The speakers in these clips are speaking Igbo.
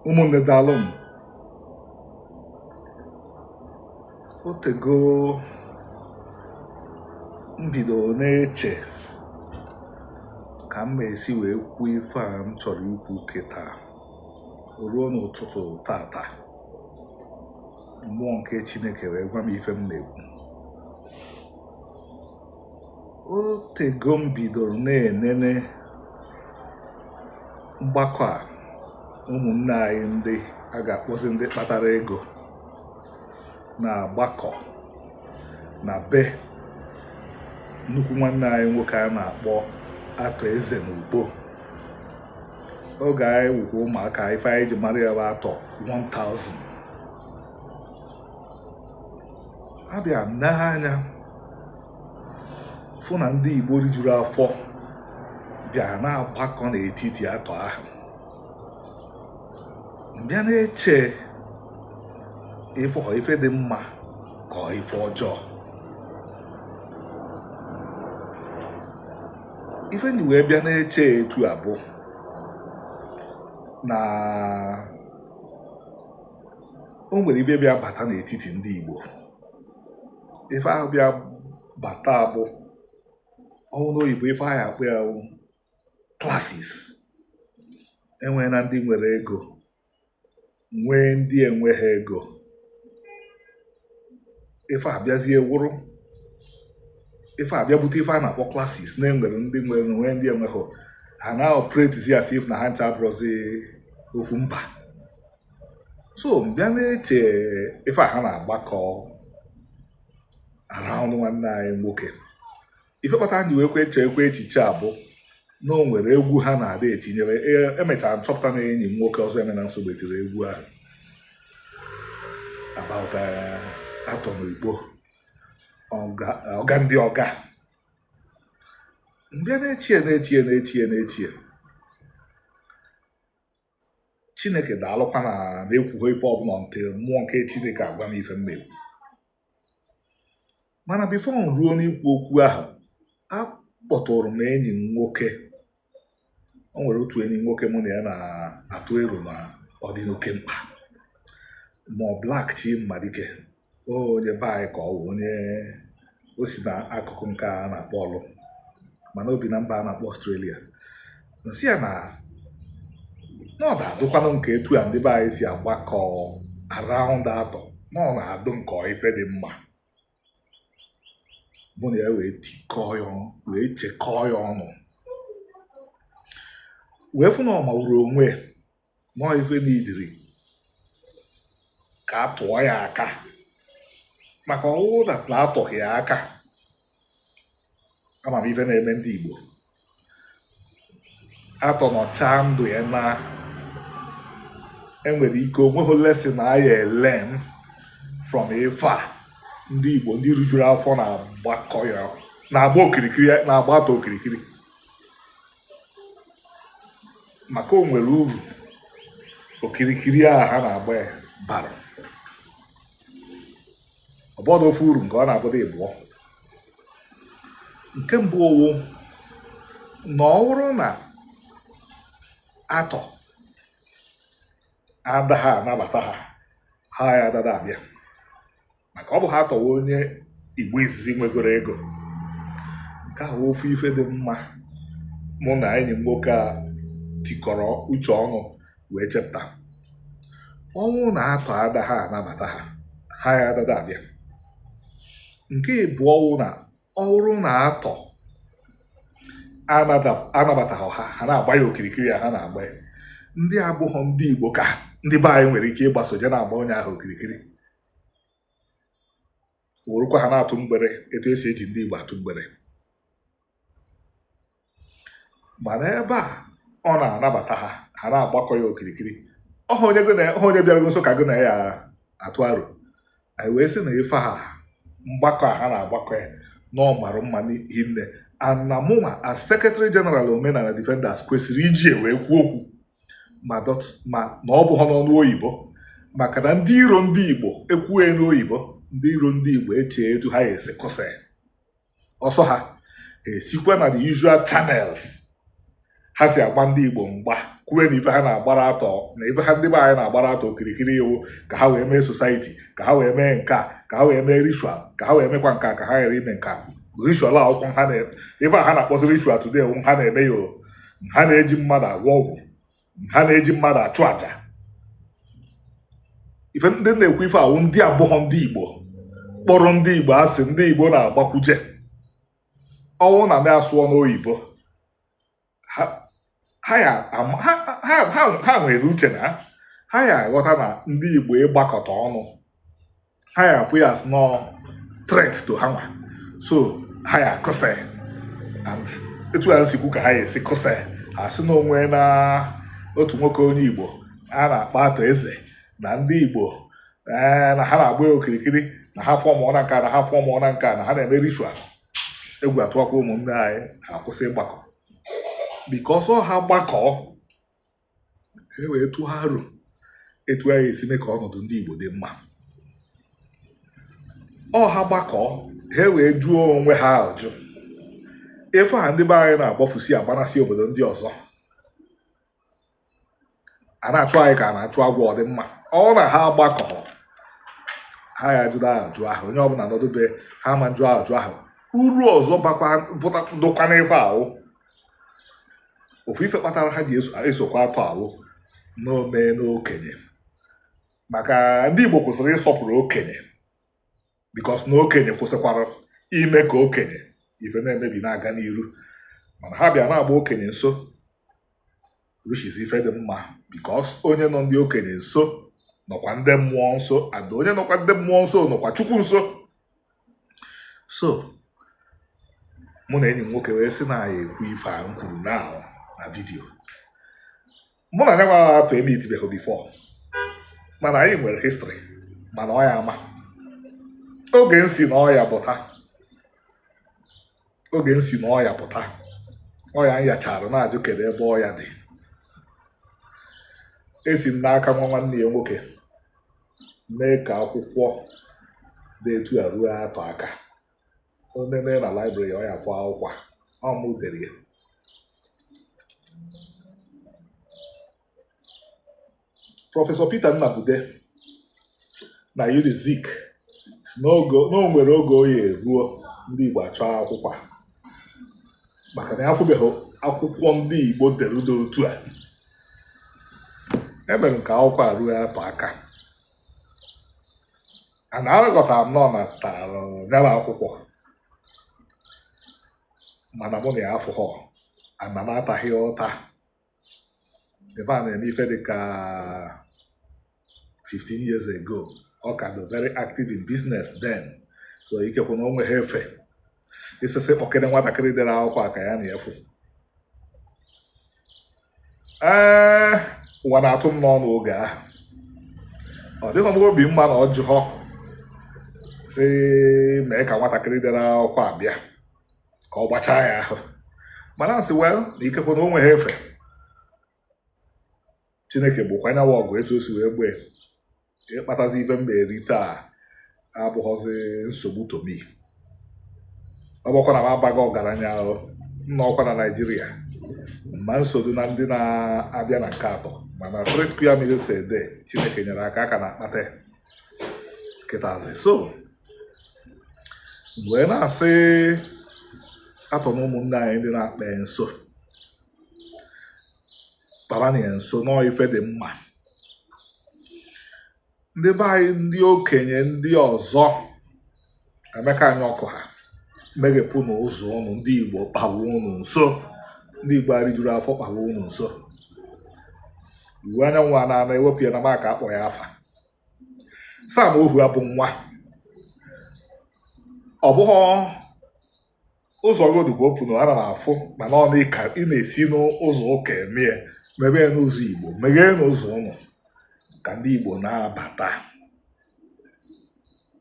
ụmụnne daalụ m otego mbido na-eche ka m esi wee kwuo ife a m chọrọ ikwu kịta ruo n'ụtụtụ tata mmụọ nke Chineke wee gwa m ife m na-ekwu. Otego m bidoro na-enene mgbakọ a ụmụnne anyị ndị a ga-akpọzi ndị kpatara ego na-agbakọ na be nnukwu nwanne anyị nwoke a na-akpọ Arthur Eze n'Ugbo. Oge anyị wukwa ụmụaka ife anyị ji mara ya bụ atọ 1000. Abịa n'anya fụ na ndị Igbo rijuru afọ bịa na-agbakọ n'etiti atọ ahụ. Mbịa na-eche ife dị mma ka ife ọjọọ. Ife ndị wee bịa na-eche etu abụ na o nwere ife bịa bata n'etiti ndị Igbo. Ife ahụ bịa bata abụ ọnwụ n'oyibo ife ahụ akpọ ya classes. Enwee na ndị nwere ego nwee ndị enweghị ego. Ife abịazie wụrụ ife abịa bute ife a na-akpọ classes na-enwere ndị nwere nwee ndị enweghị. Ha na-operate as if na ha ncha abụrụzi ofu mba. So mbịa na-eche ife a ha na-agbakọ around nwanne anyị nwoke. Ife kpata ndị wee ekwe echiche abụ na o nwere egwu ha na-ada etinyere. Emechara m chọpụta na enyi m nwoke ọzọ emena nsogbu etiri egwu ahụ about atọ n'Igbo ọga ndị ọga. Mbịa na-echie Chineke daalụkwa na-ekwughị ife ọbụla ntị mmụọ nke Chineke agwa m ife mmegbu. Mana bifo m ruo n'ikwu okwu ahụ, akpọtụrụ m enyi m nwoke. O nwere otu enyi nwoke mụ na ya na-atụ ero na ọ dị n'oke mkpa. Ma ọ Black Chi Mmadike, onye be anyị ka ọ wụ onye o si n'akụkụ nke a na-akpọ ọlụ mana obi na mba a na-akpọ Australia. Nsị ya na ọ na-adụkwanụ nke etu a ndị be anyị si agbakọ around atọ na ọ na-adụ nke ife dị mma. Mụ na ya wee tikọọ ya wee chekọọ ya ọnụ wee fụ na ọ mawuru onwe ma ife n'idiri ka a tụọ ya aka. Maka ọwụ na atọghị ya aka ama m ife na-eme ndị Igbo. Atọ nọcha ndụ ya na enwere ike onweghị lesson na ya learn from ife a ndị Igbo ndị rijuru afọ na-agbakọ ya na-agba atọ okirikiri. Maka o nwere uru okirikiri a ha na-agba ya bara. Ọbọdụ ofu uru nke ọ na-abụda ịbụọ. Nke mbụ owu na ọ bụrụ na atọ adaghị anabata ha ya adada abịa. Maka ọ bụ ha atọwa onye Igbo izizi nwegoro ego. Nke ahụ ofu ife dị mma mụ na enyi m nwoke a tikọrọ uche ọnụ wee chepụta. Ọnwụ na atọ adaghị anabata ha ya adada abịa. Nke ịbụọ wụ na ọ bụrụ na atọ anabataghị ha na-agba ya okirikiri ya ha na-agba ya. Ndị abụghọ ndị Igbo ka ndị be anyị nwere ike ịgbaso je na-agba onye ahụ okirikiri. Werukwa ha na-atụ mgbere etu esi eji ndị Igbo atụ mgbere. Mana ebe a ọ na-anabata ha na-agbakọ ya okirikiri. Onye bịara nso ka gị na ya atụ aro. Anyị wee sị na ife ha mgbakọ a ha na-agbakọ ya na ọ mara mma hinne. Ana mụnwa as Secretary General Omenala Defenders kwesịrị iji wee kwuo okwu ma na ọ bụghị n'ọnụ oyibo. Maka na ndị iro ndị Igbo ekwughị n'oyibo. Ndị iro ndị Igbo echee etu ha esi kọsa ọsọ ha esikwa na the usual channels ha si agba ndị Igbo mgba kwue na ife ha na-agbara atọ na ife ha ndị be anyị na-agbara atọ okirikiri iwu ka ha wee mee society, ka ha wee mee nka, ka ha wee mee ritual, ka ha wee mekwa nka, ka ha ghara ime nka. Ritual akwụkwọ ha na ife ha na-akpọzi ritual today ha na-eme ya, ha na-eji mmadụ agwọ ọgwụ, ha na-eji mmadụ achụ àjà. Ife ndị na-ekwu ife awụ ndị abụghọ ndị Igbo kpọrọ ndị Igbo asị, ndị Igbo na-agbakwuje. Ọnwụ na m asụọ n'oyibo ha nwere uche na ha ya aghọta na ndị Igbo ịgbakọta ọnụ, ha ya afụ ya as no threat to ha nwa, so ha ya kụsị. And etu ya nsikwu ka ha ya esi kụsị, ha si n'onwe na otu nwoke onye Igbo a na-akpọ Arthur Eze na ndị Igbo na ha na-agba okirikiri, na ha fọmụọ na nka, na ha fọmụọ na nka, na ha na-eme ritual. Egwu atụwakwa ụmụnne anyị ha kwụsị ịgbakọ, bikos ọ ha gbakọ e wee tụọ aro etu anyị esi mee ka ọnọdụ ndị Igbo dị mma. Ọ ha gbakọ ha wee jụọ onwe ha ajụ, ife ha ndị be anyị na-agbafusi agbanasị obodo ndị ọzọ, a na-achụ anyị ka a na-achụ agwọ ọdịmma. Ọ na ha gbakọ ha ya jụrụ ajụ ahụ, onye ọbụla nọdụbe ha ma njụ ajụ ahụ, uru ọzọ dụkwa n'ife ahụ. Ofu ife kpatara ha ji esokwa atọ ahụ n'ome n'okenye, maka ndị Igbo kwụsịrị ịsọpụrụ okenye, bikos na okenye kwụsịkwara ime ka okenye ife na-emebi na-aga n'iru. Mana ha bịa na-agba okenye nso, ruchizi ife dị mma, bikos onye nọ ndị okenye nso nọkwa ndị mmụọ nso, and onye nọkwa ndị mmụọ nso nọkwa Chukwu nso. So mụ na enyi m nwoke wee sị na anyị ekwu ife a m kwuru na vidiyo. Mụ na ya nwa atụ eme itibeghị bifo, mana anyị nwere histrị, mana ọ ya ama. Oge nsi na ọya pụta, oge nsi na ọya pụta, ọya nyachara na-ajụ kedu ebe ọya dị. Esi m n'aka nwa nwanne ya nwoke mee ka akwụkwọ dị etu a ruo atọ aka. Onye na library ọ ya fụ akwụkwọ ọ mụ dere ya. Prọfesọ Peter Nnabude na Unizik si na o nwere oge oyi eruo ndị Igbo achọ akwụkwọ, maka na ya afụbeghị akwụkwọ ndị Igbo dere udo otu a. Emere nke akwụkwọ a ruo atọ aka, ana aghọtara m nọ na tara nyara akwụkwọ, mana mụ na ya afụghọ, ana m ataghị ụta. Ebe a na-eme ife dị ka 15 years ago. Ọ ka dị very active in business then, so ikekwe na o nweghị efe isisi kpọkịrị nwatakịrị dere akwụkwọ a ka ya na-efu. Ụwa na-atụ m n'ọnụ oge ahụ. Ọ dịghị m obi mma na ọ jụọ si mee ka nwatakịrị dere akwụkwọ abịa ka ọ gbachaa ya ahụ, mana asị well na ikekwe na o nweghị efe. Chineke bụkwa anyanwụ ọgụ etu o si wee gbee. Ịkpatazi ife mba eri taa abụghọzi nsogbu tomi. Ọ bụkwa na m abaghị ọgaranya ahụ nna ọkwa na Naịjirịa, ma nsogbu na ndị na-abịa na nke atọ, mana 3 square meters a day Chineke nyere aka na-akpata kịtazi. So wee na-asị atọ na ụmụnne anyị ndị na-akpa nso baba na nso nọọ ife dị mma. Ndị be anyị ndị okenye ndị ọzọ emeka anyị ọkụ ha meghepụ n'ụzọ ụnụ, ndị Igbo kpawa ụnụ nso, ndị Igbo arijuru afọ kpawa ụnụ nso. Iwu anyanwụ a na-ewepụ ya na maka akpọ ya afa. Sam ohu abụ nwa, ọ bụghọ ụzọ godugbo opunu ana m afụ, mana ọ ị na-esi n'ụzọ ụka eme mebe n'ụzọ Igbo, meghee n'ụzọ ụnụ ka ndị Igbo na-abata.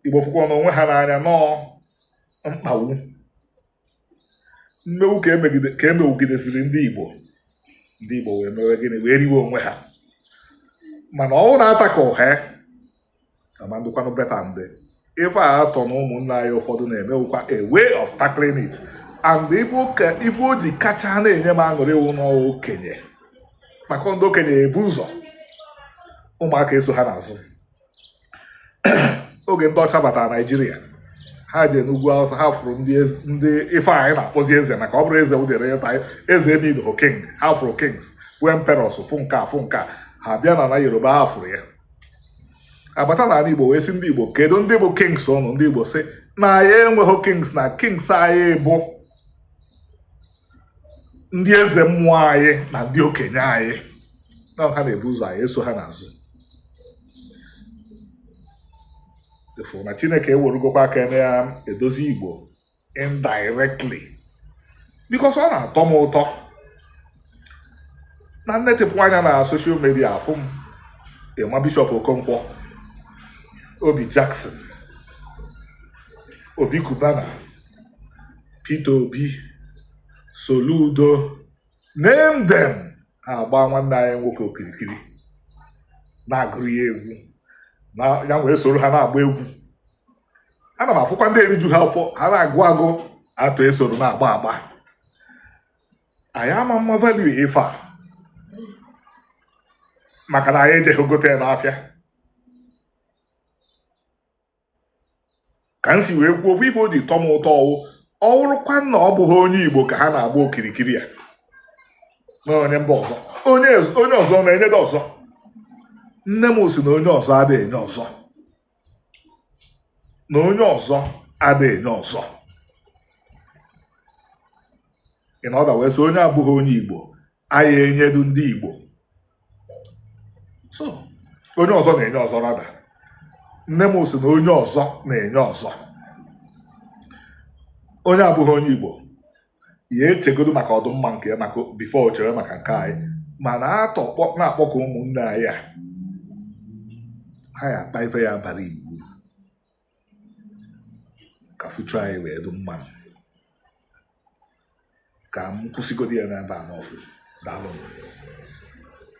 Igbo fụkwa na onwe ha n'anya nọọ mkpagbu, mmewu ka emewugidesiri ndị Igbo wee mewe gịnị, wee riwe onwe ha. Mana ọ na-ata ka ụha ama ndụkwanụ beta ndị ife a atọ na ụmụnne anyị ụfọdụ na-emewukwa a way of tackling it. And ife o ji kacha na-enye m aṅụrị iwu n'okenye maka ndị okenye ebu ụzọ, ụmụaka eso ha n'azụ. Oge ndị ọcha batara Naijiria, ha jee n'ugwu Awụsa, ha fụrụ ndị ife anyị na-akpọzi eze, maka ọ bụrụ eze udere ịta eze emido king, ha fụrụ kings, fụ emperors, fụ nke a, ha bịa na Yoruba, ha fụrụ ya, abata n'ala Igbo wee sị ndị Igbo, kedu ndị bụ kings ụnụ? Ndị Igbo sị na ya enweghị kings, na kings anyị bụ ndị eze mmụọ anyị na ndị okenye anyị, na ha na-ebu ụzọ, anyị eso ha n'azụ. Efu na Chineke ewerugokwa aka ya edozi Igbo indirectly, because ọ na-atọ m ụtọ na nnetịpụ anya na soshal media, afụ m ịma Bishọp Okonkwo, Obi Jackson, Obi Kubana, Peter Obi, Soludo, name them, agba nwanne anyị nwoke okirikiri na-agụrụ ya egwu, na ya wee soro ha na-agba egwu. Ana m afụkwa ndị eriju ha afọ, ha na-agụ atụ esoro na-agba agba. Anyị ama mma value ife a, maka na anyị ejeghị gote ya n'afịa. Ka m si wee kwuo ofu ife o ji tọ m ụtọ, ọ wụrụkwa na ọ bụghị onye Igbo ka ha na-agba okirikiri ya, na onye mba ọzọ, onye ọzọ na-enye dị ọzọ. Nne m si na onye ọzọ adịghị enye ọzọ, na onye ọzọ adịghị enye ọzọ. Ị na ọda wee sị onye abụghị onye Igbo anyị enyedu ndị Igbo. So onye ọzọ na-enye ọzọ, rada nne m si na onye ọzọ na-enye ọzọ. Onye abụghị onye Igbo ya echegodo maka ọdụmma nke ya, maka bifo o chere maka nke anyị, ma na-akpọkọ ụmụnne anyị a, ha ya akpa ife ya bara Igbo uru, ka fuchu anyị wee dị mma. Ka m kwụsịgodi ya n'ebe a n'ọfụ. Daalụ.